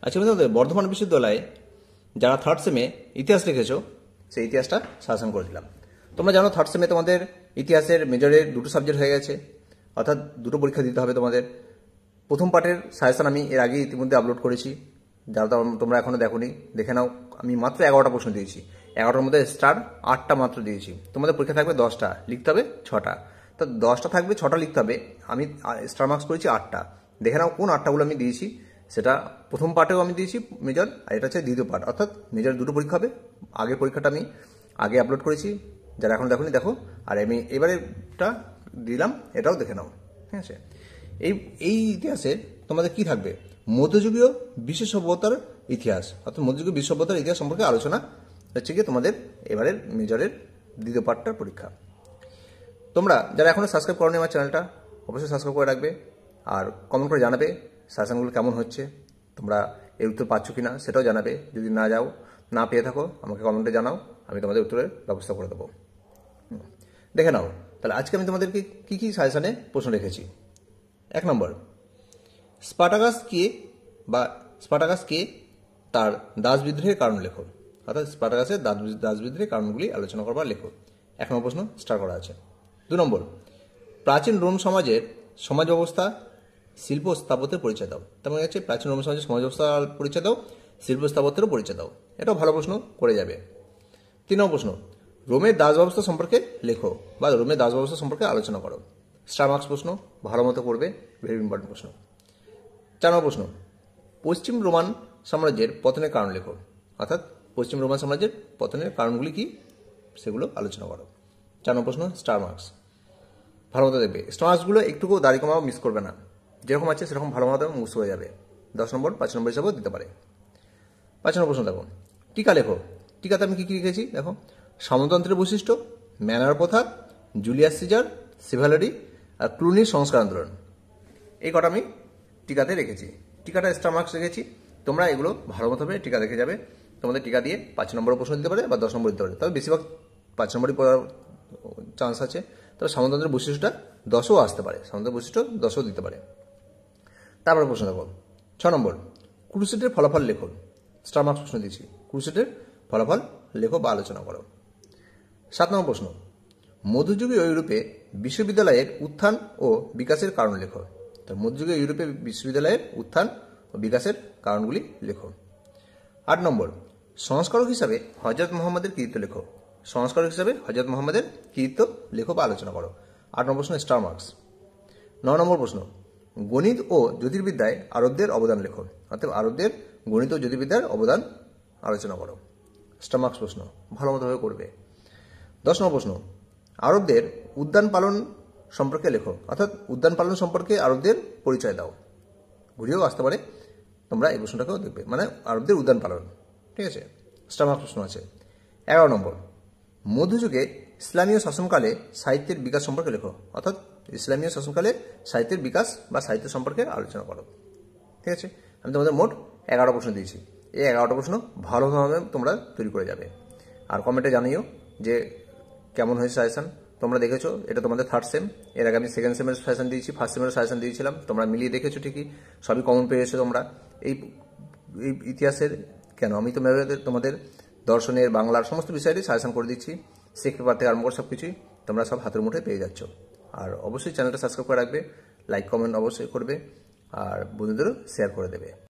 আজকে আমি তোমাদের বর্ধমান বিশ্ববিদ্যালয়ে যারা থার্ড সেমে ইতিহাস লিখেছো সেই ইতিহাসটা সাজেশন করে দিলাম। তোমরা জানো থার্ড সেমে তোমাদের ইতিহাসের মেজরের দুটো সাবজেক্ট হয়ে গেছে, অর্থাৎ দুটো পরীক্ষা দিতে হবে তোমাদের। প্রথম পার্টের সাজেশন আমি এর আগে ইতিমধ্যে আপলোড করেছি, যারা তোমরা এখনো দেখোনি দেখে নাও। আমি মাত্র 11টা প্রশ্ন দিয়েছি, 11টার মধ্যে স্টার 8টা মাত্র দিয়েছি। তোমাদের পরীক্ষা থাকবে 10টা, লিখতে হবে 6টা। তো 10টা থাকবে, 6টা লিখতে হবে। আমি স্টার মার্কস করেছি 8টা। দেখে নাও কোন 8টাগুলো আমি দিয়েছি। সেটা প্রথম পার্টেও আমি দিয়েছি মেজর, আর এটা হচ্ছে দ্বিতীয় পার্ট, অর্থাৎ মেজর দুটো পরীক্ষা হবে। আগের পরীক্ষাটা আমি আগে আপলোড করেছি, যারা এখন দেখোনি দেখো। আর আমি এবারেটা দিলাম, এটাও দেখে নাও, ঠিক আছে। এই ইতিহাসে তোমাদের কি থাকবে? মধ্যযুগীয় বিশ্ব সভ্যতার ইতিহাস, অর্থাৎ মধ্যযুগীয় বিশ্ব সভ্যতার ইতিহাস সম্পর্কে আলোচনা হচ্ছে গিয়ে তোমাদের এবারের মেজরের দ্বিতীয় পার্টটার পরীক্ষা। তোমরা যারা এখনো সাবস্ক্রাইব করোনি আমার চ্যানেলটা, অবশ্যই সাবস্ক্রাইব করে রাখবে, আর কমেন্ট করে জানাবে সাজেশনগুলো কেমন হচ্ছে, তোমরা এর উত্তর পাচ্ছ কিনা সেটাও জানাবে। যদি না পেয়ে থাকো আমাকে কমেন্টে জানাও, আমি তোমাদের উত্তরের ব্যবস্থা করে দেবো। দেখে নাও তাহলে আজকে আমি তোমাদেরকে কি কি সাজেশনে প্রশ্ন রেখেছি। 1 নম্বর, স্পার্টাকাস কে তার দাস বিদ্রোহের কারণ লেখো, অর্থাৎ স্পার্টাকাসের দাস বিদ্রোহের কারণগুলি আলোচনা করবার লেখো। 1 নম্বর প্রশ্ন স্টার করা আছে। 2 নম্বর, প্রাচীন রোম সমাজের সমাজ ব্যবস্থা, শিল্প স্থাপত্যের পরিচয় দাও। তেমন হচ্ছে প্রাচীন রোম সমাজের সমাজ ব্যবস্থার পরিচয় দাও, শিল্প স্থাপত্যেরও পরিচয় দাও। এটাও ভালো প্রশ্ন করে যাবে। 3 নম্বর প্রশ্ন, রোমের দাস ব্যবস্থা সম্পর্কে লেখো বা রোমের দাস ব্যবস্থা সম্পর্কে আলোচনা করো। স্টার মার্কস প্রশ্ন, ভালো মতো করবে, ভেরি ইম্পর্টেন্ট প্রশ্ন। 4 নম্বর প্রশ্ন, পশ্চিম রোমান সাম্রাজ্যের পতনের কারণ লেখো, অর্থাৎ পশ্চিম রোমান সাম্রাজ্যের পতনের কারণগুলি কি সেগুলো আলোচনা করো। 4 নম্বর প্রশ্ন স্টার মার্কস, ভালো মতো দেখবে। স্টার মার্কসগুলো একটুকু দাড়ি কমাও মিস করবে না, যেরকম আছে সেরকম ভালো মতো মুখস্থ হয়ে যাবে। 10 নম্বর 5 নম্বর হিসাবেও দিতে পারে। 5 নম্বর প্রশ্ন দেখো, টিকা লেখো। টিকাতে আমি কি কি লিখেছি দেখো, সামন্ততন্ত্রের বৈশিষ্ট্য, ম্যানার প্রথা, জুলিয়াস সিজার, সিভালারি আর ক্লুনির সংস্কার আন্দোলন। এই কটা আমি টিকাতে রেখেছি। টিকাটা স্টার মার্কস রেখেছি, তোমরা এগুলো ভালো মতো হবে টিকা দেখে যাবে। তোমাদের টিকা দিয়ে 5 নম্বর প্রশ্ন দিতে পারে বা 10 নম্বর দিতে পারে, তবে বেশিরভাগ 5 নম্বরই পড়ার চান্স আছে। তবে সামন্ততন্ত্রের বৈশিষ্ট্যটা 10ও আসতে পারে, সামন্ততন্ত্রের বৈশিষ্ট্য 10ও দিতে পারে। তারপরে প্রশ্ন দেখো 6 নম্বর, ক্রুসেডের ফলাফল লেখো। স্টার মার্কস প্রশ্ন দিয়েছি, ক্রুসেডের ফলাফল লেখো বা আলোচনা করো। 7 নম্বর প্রশ্ন, মধ্যযুগীয় ইউরোপে বিশ্ববিদ্যালয়ের উত্থান ও বিকাশের কারণ লেখো। তো মধ্যযুগীয় ইউরোপে বিশ্ববিদ্যালয়ের উত্থান ও বিকাশের কারণগুলি লেখো। 8 নম্বর, সংস্কারক হিসাবে হযরত মুহাম্মদের কৃতিত্ব লেখো। সংস্কারক হিসাবে হযরত মুহাম্মদের কৃতিত্ব লেখো বা আলোচনা করো। 8 নম্বর প্রশ্ন স্টার মার্কস। 9 নম্বর প্রশ্ন, গণিত ও জ্যোতির্বিদ্যায় আরবদের অবদান লেখো, অর্থাৎ আরবদের গণিত ও জ্যোতির্বিদ্যার অবদান আলোচনা করো। স্টার মার্কস প্রশ্ন, ভালো মতোভাবে করবে। 10 নম্বর প্রশ্ন, আরবদের উদ্যান পালন সম্পর্কে লেখো, অর্থাৎ উদ্যান পালন সম্পর্কে আরবদের পরিচয় দাও। ঘুরিয়েও আসতে পারে, তোমরা এই প্রশ্নটাকেও দেখবে, মানে আরবদের উদ্যান পালন, ঠিক আছে। স্টার মার্কস প্রশ্ন আছে। 11 নম্বর, মধ্যযুগে ইসলামীয় শাসনকালে সাহিত্যের বিকাশ সম্পর্কে লেখো, অর্থাৎ ইসলামীয় শাসনকালে সাহিত্যের বিকাশ বা সাহিত্য সম্পর্কে আলোচনা করো, ঠিক আছে। আমি তোমাদের মোট 11টা প্রশ্ন দিয়েছি। এই 11টা প্রশ্ন ভালোভাবে তোমরা তৈরি করে যাবে, আর কমেন্টে জানিও যে কেমন হয়েছে সাজেশন। তোমরা দেখেছো এটা তোমাদের থার্ড সেম, এর আগে আমি সেকেন্ড সেমের সাজেশন দিয়েছি, ফার্স্ট সেমের সাজেশন দিয়েছিলাম, তোমরা মিলিয়ে দেখেছো ঠিকই, সবই কমন পেয়েছো তোমরা। এই ইতিহাসের কেন আমি তোমাদের দর্শনের, বাংলার সমস্ত বিষয়েরই সাজেশন করে দিচ্ছি, শিখতে পারতে আরম্ভ করে সব কিছুই তোমরা সব হাতের মুঠোয় পেয়ে যাচ্ছ। আর অবশ্যই চ্যানেলটা সাবস্ক্রাইব করে রাখবে, লাইক কমেন্ট অবশ্যই করবে, আর বন্ধুদেরও শেয়ার করে দেবে।